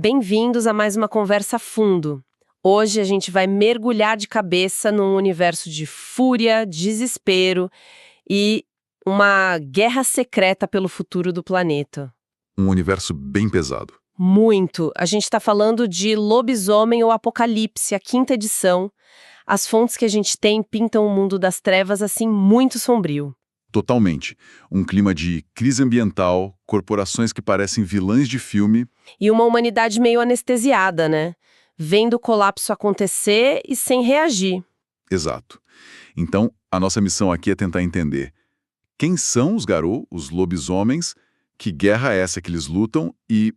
Bem-vindos a mais uma conversa a fundo. Hoje a gente vai mergulhar de cabeça num universo de fúria, desespero e uma guerra secreta pelo futuro do planeta. Um universo bem pesado. Muito. A gente está falando de Lobisomem ou Apocalipse, a quinta edição. As fontes que a gente tem pintam o mundo das trevas assim muito sombrio. Totalmente. Um clima de crise ambiental, corporações que parecem vilãs de filme. E uma humanidade meio anestesiada, né? Vendo o colapso acontecer e sem reagir. Exato. Então, a nossa missão aqui é tentar entender quem são os Garou, os lobisomens, que guerra é essa que eles lutam e,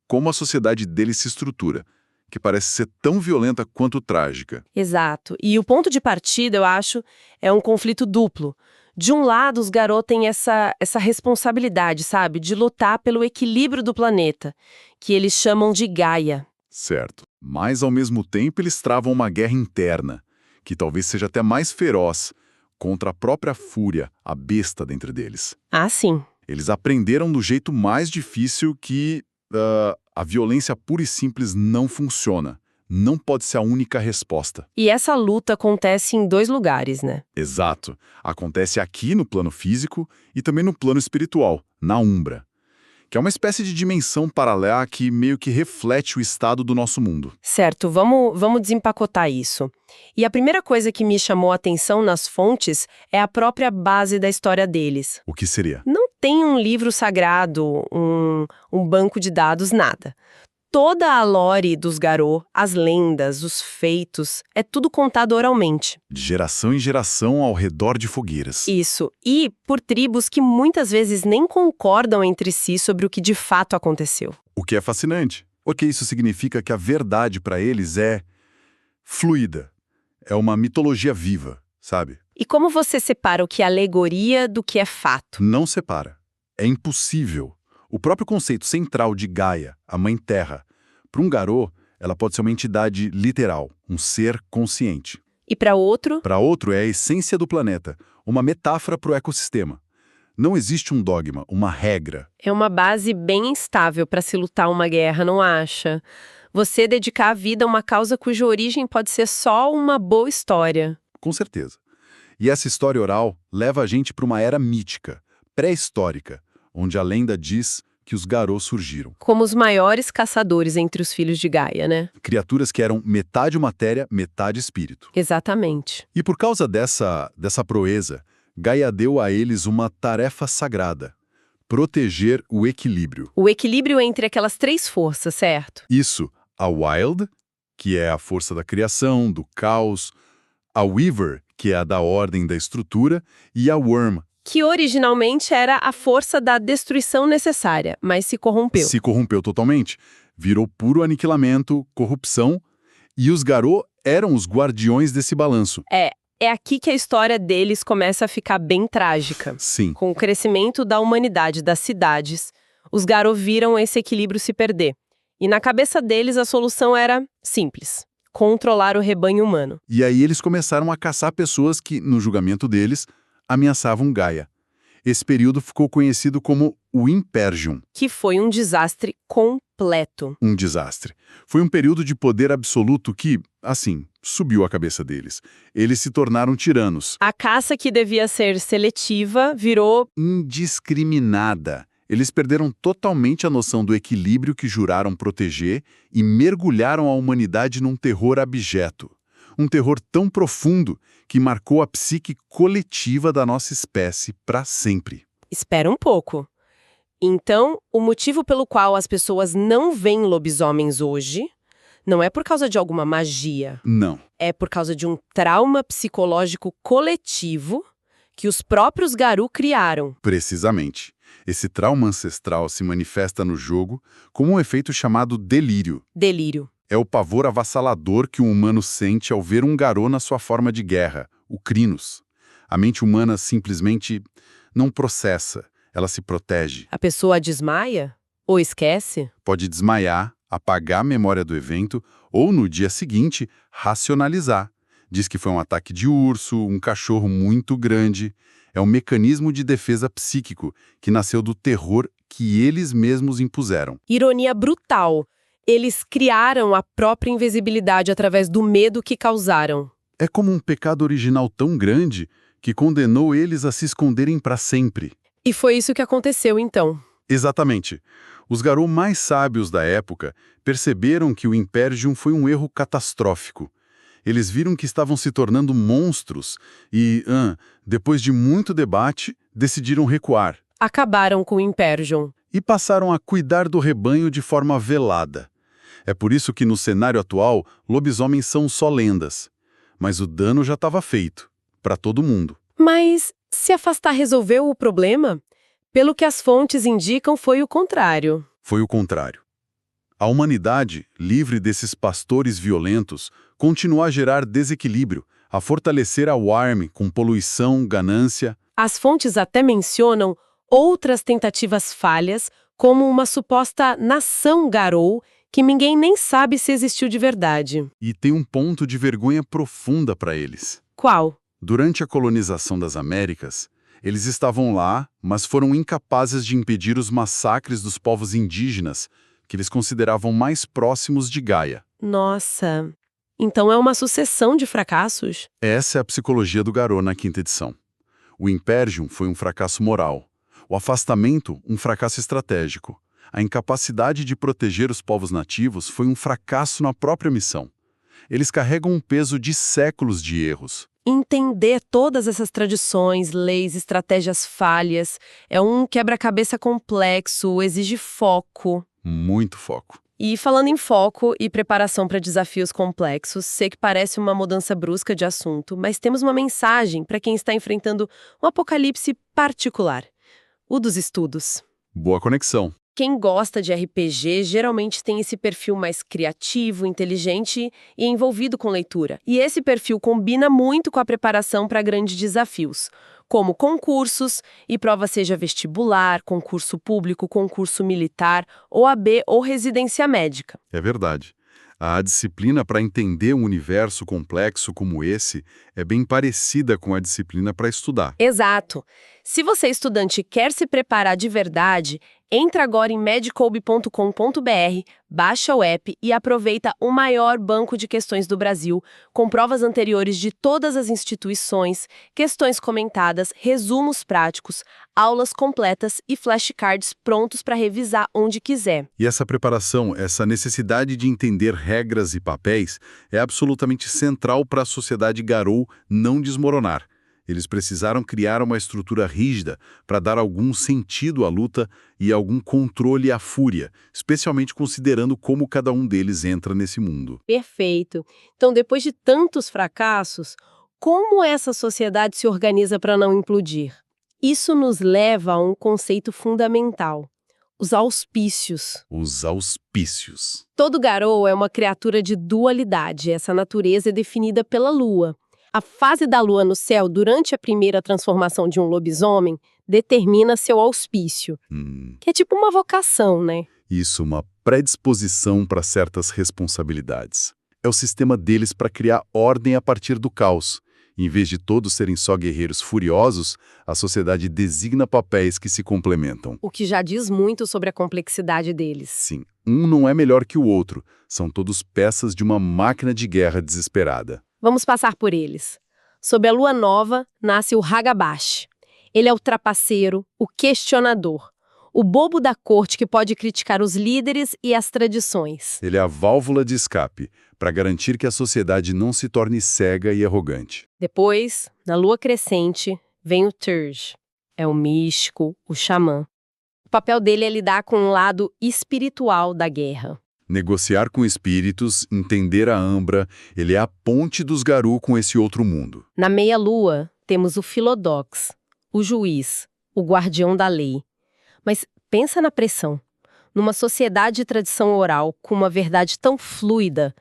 como a sociedade deles se estrutura, que parece ser tão violenta quanto trágica. Exato. E o ponto de partida, eu acho, é um conflito duplo. De um lado, os Garou têm essa responsabilidade, sabe? De lutar pelo equilíbrio do planeta, que eles chamam de Gaia. Certo. Mas, ao mesmo tempo, eles travam uma guerra interna, que talvez seja até mais feroz, contra a própria fúria, a besta dentro deles. Ah, sim. Eles aprenderam do jeito mais difícil que a violência pura e simples não funciona. Não pode ser a única resposta. E essa luta acontece em dois lugares, né? Exato. Acontece aqui no plano físico e também no plano espiritual, na Umbra, que é uma espécie de dimensão paralela que meio que reflete o estado do nosso mundo. Certo, vamos desempacotar isso. E a primeira coisa que me chamou a atenção nas fontes é a própria base da história deles. O que seria? Não tem um livro sagrado, um banco de dados, nada. Toda a lore dos Garou, as lendas, os feitos, é tudo contado oralmente. De geração em geração ao redor de fogueiras. Isso, e por tribos que muitas vezes nem concordam entre si sobre o que de fato aconteceu. O que é fascinante, porque isso significa que a verdade para eles é fluida. É uma mitologia viva, sabe? E como você separa o que é alegoria do que é fato? Não separa. É impossível. O próprio conceito central de Gaia, a Mãe Terra, para um Garou, ela pode ser uma entidade literal, um ser consciente. E para outro? Para outro, é a essência do planeta, uma metáfora para o ecossistema. Não existe um dogma, uma regra. É uma base bem instável para se lutar uma guerra, não acha? Você dedicar a vida a uma causa cuja origem pode ser só uma boa história. Com certeza. E essa história oral leva a gente para uma era mítica, pré-histórica, onde a lenda diz que os Garou surgiram. Como os maiores caçadores entre os filhos de Gaia, né? Criaturas que eram metade matéria, metade espírito. Exatamente. E por causa dessa proeza, Gaia deu a eles uma tarefa sagrada: proteger o equilíbrio. O equilíbrio entre aquelas três forças, certo? Isso, a Wild, que é a força da criação, do caos, a Weaver, que é a da ordem da estrutura, e a Worm, Que originalmente era a força da destruição necessária, mas se corrompeu. se corrompeu totalmente, virou puro aniquilamento, corrupção, e os Garou eram os guardiões desse balanço. É aqui que a história deles começa a ficar bem trágica. Sim, Com o crescimento da humanidade, das cidades, os Garou viram esse equilíbrio se perder. E na cabeça deles a solução era simples: controlar o rebanho humano. e aí eles começaram a caçar pessoas que, no julgamento deles, ameaçavam Gaia. Esse período ficou conhecido como o Impergium, Que foi um desastre completo. um desastre. Foi um período de poder absoluto que, assim, subiu a cabeça deles. Eles se tornaram tiranos. A caça que devia ser seletiva virou... Indiscriminada. Eles perderam totalmente a noção do equilíbrio que juraram proteger e mergulharam a humanidade num terror abjeto. Um terror tão profundo que marcou a psique coletiva da nossa espécie para sempre. Espera um pouco. Então, o motivo pelo qual as pessoas não veem lobisomens hoje não é por causa de alguma magia. Não. É por causa de um trauma psicológico coletivo que os próprios Garou criaram. Precisamente. Esse trauma ancestral se manifesta no jogo como um efeito chamado delírio. Delírio. É o pavor avassalador que um humano sente ao ver um Garou na sua forma de guerra, o Crinos. A mente humana simplesmente não processa, ela se protege. A pessoa desmaia? Ou esquece? Pode desmaiar, apagar a memória do evento ou, no dia seguinte, racionalizar. Diz que foi um ataque de urso, um cachorro muito grande. É um mecanismo de defesa psíquico que nasceu do terror que eles mesmos impuseram. Ironia brutal. Eles criaram a própria invisibilidade através do medo que causaram. É como um pecado original tão grande que condenou eles a se esconderem para sempre. E foi isso que aconteceu, então. Exatamente. Os Garou mais sábios da época perceberam que o Imperium foi um erro catastrófico. Eles viram que estavam se tornando monstros e, depois de muito debate, decidiram recuar. Acabaram com o Imperium. E passaram a cuidar do rebanho de forma velada. É por isso que no cenário atual, lobisomens são só lendas. Mas o dano já estava feito, para todo mundo. Mas se afastar resolveu o problema? Pelo que as fontes indicam, foi o contrário. Foi o contrário. A humanidade, livre desses pastores violentos, continua a gerar desequilíbrio, a fortalecer a Wyrm com poluição, ganância. As fontes até mencionam outras tentativas falhas, como uma suposta nação Garou, que ninguém nem sabe se existiu de verdade. E tem um ponto de vergonha profunda para eles. Qual? Durante a colonização das Américas, eles estavam lá, mas foram incapazes de impedir os massacres dos povos indígenas, que eles consideravam mais próximos de Gaia. Nossa, então é uma sucessão de fracassos? Essa é a psicologia do Garou na quinta edição. O Imperium foi um fracasso moral. O afastamento, um fracasso estratégico. A incapacidade de proteger os povos nativos foi um fracasso na própria missão. Eles carregam um peso de séculos de erros. Entender todas essas tradições, leis, estratégias falhas é um quebra-cabeça complexo, exige foco. Muito foco. E falando em foco e preparação para desafios complexos, sei que parece uma mudança brusca de assunto, mas temos uma mensagem para quem está enfrentando um apocalipse particular, o dos estudos. Boa conexão. Quem gosta de RPG geralmente tem esse perfil mais criativo, inteligente e envolvido com leitura. E esse perfil combina muito com a preparação para grandes desafios, como concursos e prova seja vestibular, concurso público, concurso militar, OAB ou residência médica. É verdade. A disciplina para entender um universo complexo como esse é bem parecida com a disciplina para estudar. Exato. Se você, estudante, quer se preparar de verdade, entra agora em medicolb.com.br, baixa o app e aproveita o maior banco de questões do Brasil, com provas anteriores de todas as instituições, questões comentadas, resumos práticos, aulas completas e flashcards prontos para revisar onde quiser. E essa preparação, essa necessidade de entender regras e papéis é absolutamente central para a sociedade Garou não desmoronar. Eles precisaram criar uma estrutura rígida para dar algum sentido à luta e algum controle à fúria, especialmente considerando como cada um deles entra nesse mundo. Perfeito. Então, depois de tantos fracassos, como essa sociedade se organiza para não implodir? Isso nos leva a um conceito fundamental: os auspícios. Os auspícios. Todo Garou é uma criatura de dualidade. Essa natureza é definida pela lua. A fase da lua no céu durante a primeira transformação de um lobisomem determina seu auspício, que é tipo uma vocação, né? Isso, uma predisposição para certas responsabilidades. É o sistema deles para criar ordem a partir do caos. Em vez de todos serem só guerreiros furiosos, a sociedade designa papéis que se complementam. O que já diz muito sobre a complexidade deles. Sim, um não é melhor que o outro. São todos peças de uma máquina de guerra desesperada. Vamos passar por eles. Sob a lua nova, nasce o Hagabash. Ele é o trapaceiro, o questionador, o bobo da corte que pode criticar os líderes e as tradições. Ele é a válvula de escape, para garantir que a sociedade não se torne cega e arrogante. Depois, na lua crescente, vem o Turge. É o místico, o xamã. O papel dele é lidar com o lado espiritual da guerra. Negociar com espíritos, entender a Ambra, ele é a ponte dos Garou com esse outro mundo. Na meia-lua, temos o Philodox, o juiz, o guardião da lei. Mas pensa na pressão. Numa sociedade de tradição oral, com uma verdade tão fluida,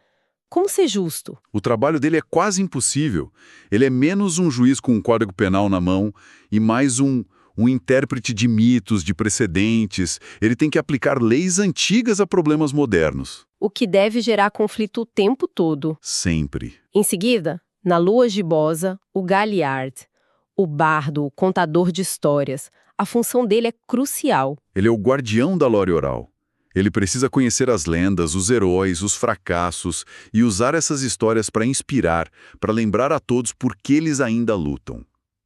como ser justo? O trabalho dele é quase impossível. Ele é menos um juiz com um código penal na mão e mais um intérprete de mitos, de precedentes. Ele tem que aplicar leis antigas a problemas modernos. O que deve gerar conflito o tempo todo. Sempre. Em seguida, na lua gibosa, o Galliard, o bardo, o contador de histórias. A função dele é crucial. Ele é o guardião da lore oral. Ele precisa conhecer as lendas, os heróis, os fracassos e usar essas histórias para inspirar, para lembrar a todos por que eles ainda lutam.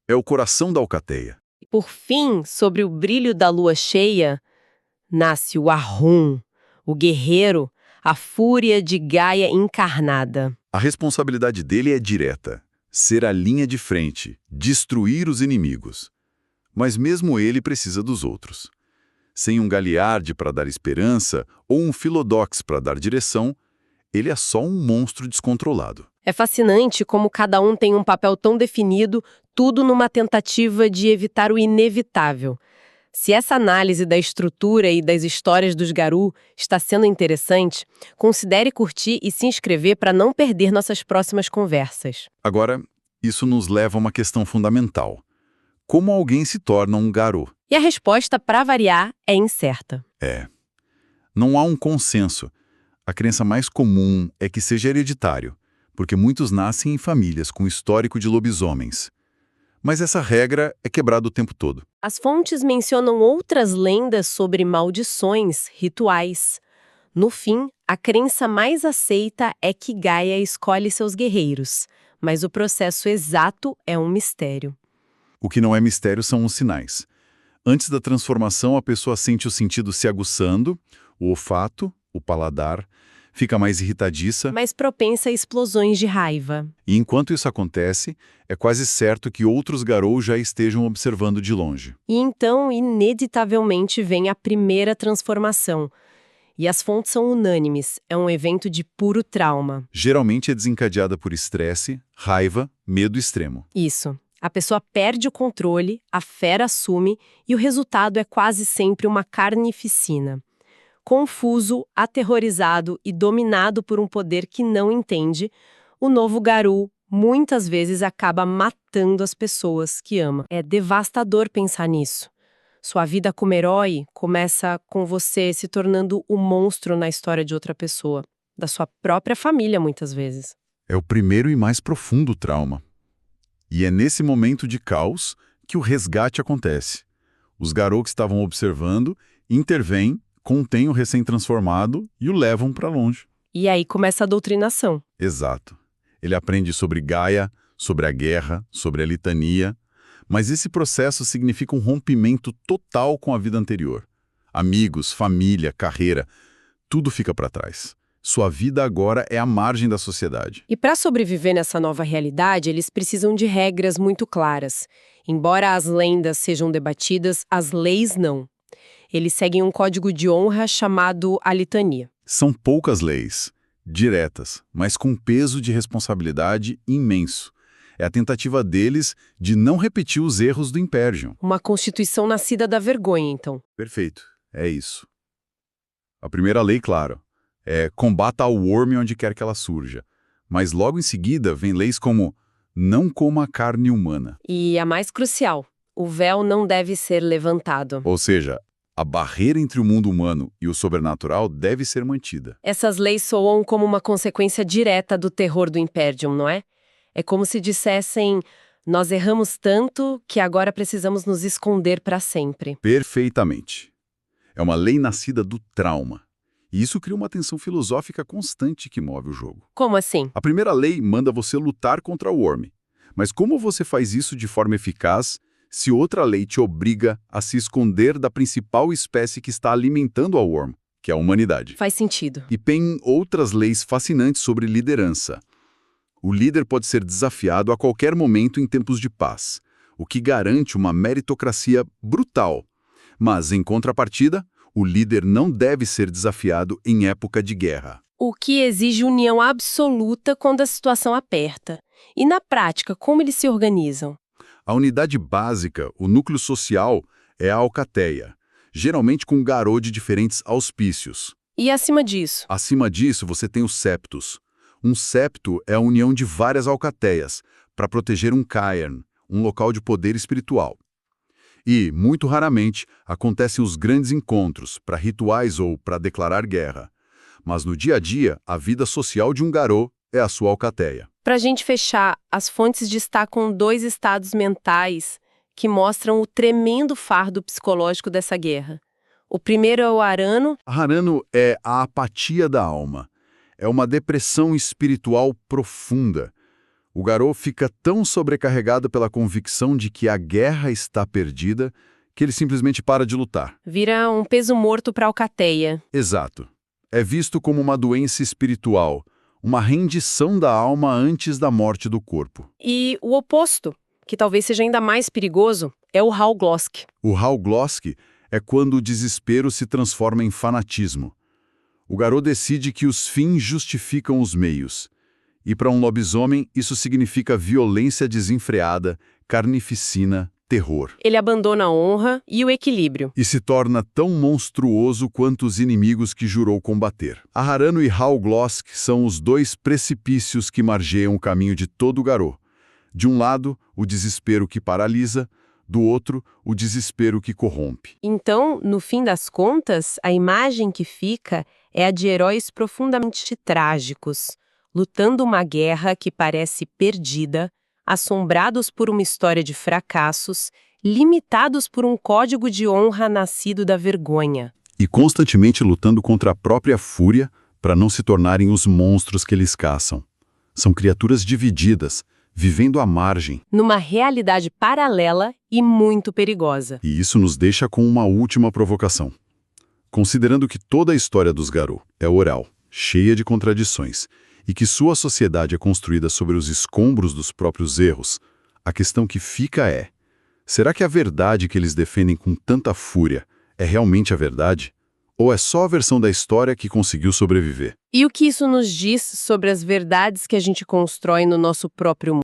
É o coração da alcateia. Por fim, sobre o brilho da lua cheia, nasce o Ahum, o guerreiro, a fúria de Gaia encarnada. A responsabilidade dele é direta: ser a linha de frente, destruir os inimigos. Mas mesmo ele precisa dos outros. Sem um Galiardi para dar esperança ou um Philodox para dar direção, ele é só um monstro descontrolado. É fascinante como cada um tem um papel tão definido, tudo numa tentativa de evitar o inevitável. Se essa análise da estrutura e das histórias dos Garou está sendo interessante, considere curtir e se inscrever para não perder nossas próximas conversas. Agora, isso nos leva a uma questão fundamental. Como alguém se torna um Garou? E a resposta, para variar, é incerta. Não há um consenso. A crença mais comum é que seja hereditário, porque muitos nascem em famílias com histórico de lobisomens. Mas essa regra é quebrada o tempo todo. As fontes mencionam outras lendas sobre maldições, rituais. No fim, a crença mais aceita é que Gaia escolhe seus guerreiros, mas o processo exato é um mistério. O que não é mistério são os sinais. Antes da transformação, a pessoa sente o sentido se aguçando, o olfato, o paladar, fica mais irritadiça. Mais propensa a explosões de raiva. E enquanto isso acontece, é quase certo que outros Garou já estejam observando de longe. E então, ineditavelmente, vem a primeira transformação. E as fontes são unânimes, é um evento de puro trauma. Geralmente é desencadeada por estresse, raiva, medo extremo. Isso. A pessoa perde o controle, a fera assume e o resultado é quase sempre uma carnificina. Confuso, aterrorizado e dominado por um poder que não entende, o novo Garou muitas vezes acaba matando as pessoas que ama. É devastador pensar nisso. Sua vida como herói começa com você se tornando o monstro na história de outra pessoa, da sua própria família muitas vezes. É o primeiro e mais profundo trauma. E é nesse momento de caos que o resgate acontece. Os Garou que estavam observando intervêm, contêm o recém-transformado e o levam para longe. E aí começa a doutrinação. Exato. Ele aprende sobre Gaia, sobre a guerra, sobre a litania, mas esse processo significa um rompimento total com a vida anterior. Amigos, família, carreira, tudo fica para trás. Sua vida agora é à margem da sociedade. E para sobreviver nessa nova realidade, eles precisam de regras muito claras. Embora as lendas sejam debatidas, as leis não. Eles seguem um código de honra chamado a litania. São poucas leis, diretas, mas com peso de responsabilidade imenso. É a tentativa deles de não repetir os erros do Imperium. Uma constituição nascida da vergonha, então. Perfeito, é isso. A primeira lei, claro, é combata a worm onde quer que ela surja. Mas logo em seguida vem leis como não coma carne humana. E a mais crucial, o véu não deve ser levantado. Ou seja, a barreira entre o mundo humano e o sobrenatural deve ser mantida. Essas leis soam como uma consequência direta do terror do Imperium, não é? É como se dissessem, nós erramos tanto que agora precisamos nos esconder para sempre. Perfeitamente. É uma lei nascida do trauma. E isso cria uma tensão filosófica constante que move o jogo. Como assim? A primeira lei manda você lutar contra o Worm. Mas como você faz isso de forma eficaz se outra lei te obriga a se esconder da principal espécie que está alimentando a Worm, que é a humanidade? Faz sentido. E tem outras leis fascinantes sobre liderança. O líder pode ser desafiado a qualquer momento em tempos de paz, o que garante uma meritocracia brutal. Mas, em contrapartida, o líder não deve ser desafiado em época de guerra. O que exige união absoluta quando a situação aperta. E na prática, como eles se organizam? A unidade básica, o núcleo social, é a alcateia, geralmente com Garou de diferentes auspícios. E acima disso? Acima disso, você tem os septos. Um septo é a união de várias alcateias para proteger um cairn, um local de poder espiritual. E, muito raramente, acontecem os grandes encontros, para rituais ou para declarar guerra. Mas no dia a dia, a vida social de um Garou é a sua alcateia. Para a gente fechar, as fontes destacam 2 estados mentais que mostram o tremendo fardo psicológico dessa guerra. O primeiro é o Arano. Harano é a apatia da alma. É uma depressão espiritual profunda. O Garou fica tão sobrecarregado pela convicção de que a guerra está perdida que ele simplesmente para de lutar. Vira um peso morto para Alcateia. Exato. É visto como uma doença espiritual, uma rendição da alma antes da morte do corpo. E o oposto, que talvez seja ainda mais perigoso, é o Hal-Glosk. O Hal-Glosk é quando o desespero se transforma em fanatismo. O Garou decide que os fins justificam os meios. E para um lobisomem, isso significa violência desenfreada, carnificina, terror. Ele abandona a honra e o equilíbrio. E se torna tão monstruoso quanto os inimigos que jurou combater. Harano e Hal-Glosk são os dois precipícios que margeiam o caminho de todo o Garou. De um lado, o desespero que paralisa, do outro, o desespero que corrompe. Então, no fim das contas, a imagem que fica é a de heróis profundamente trágicos, lutando uma guerra que parece perdida, assombrados por uma história de fracassos, limitados por um código de honra nascido da vergonha. E constantemente lutando contra a própria fúria para não se tornarem os monstros que eles caçam. São criaturas divididas, vivendo à margem. Numa realidade paralela e muito perigosa. E isso nos deixa com uma última provocação. Considerando que toda a história dos Garou é oral, cheia de contradições, e que sua sociedade é construída sobre os escombros dos próprios erros, a questão que fica é: será que a verdade que eles defendem com tanta fúria é realmente a verdade? Ou é só a versão da história que conseguiu sobreviver? E o que isso nos diz sobre as verdades que a gente constrói no nosso próprio mundo?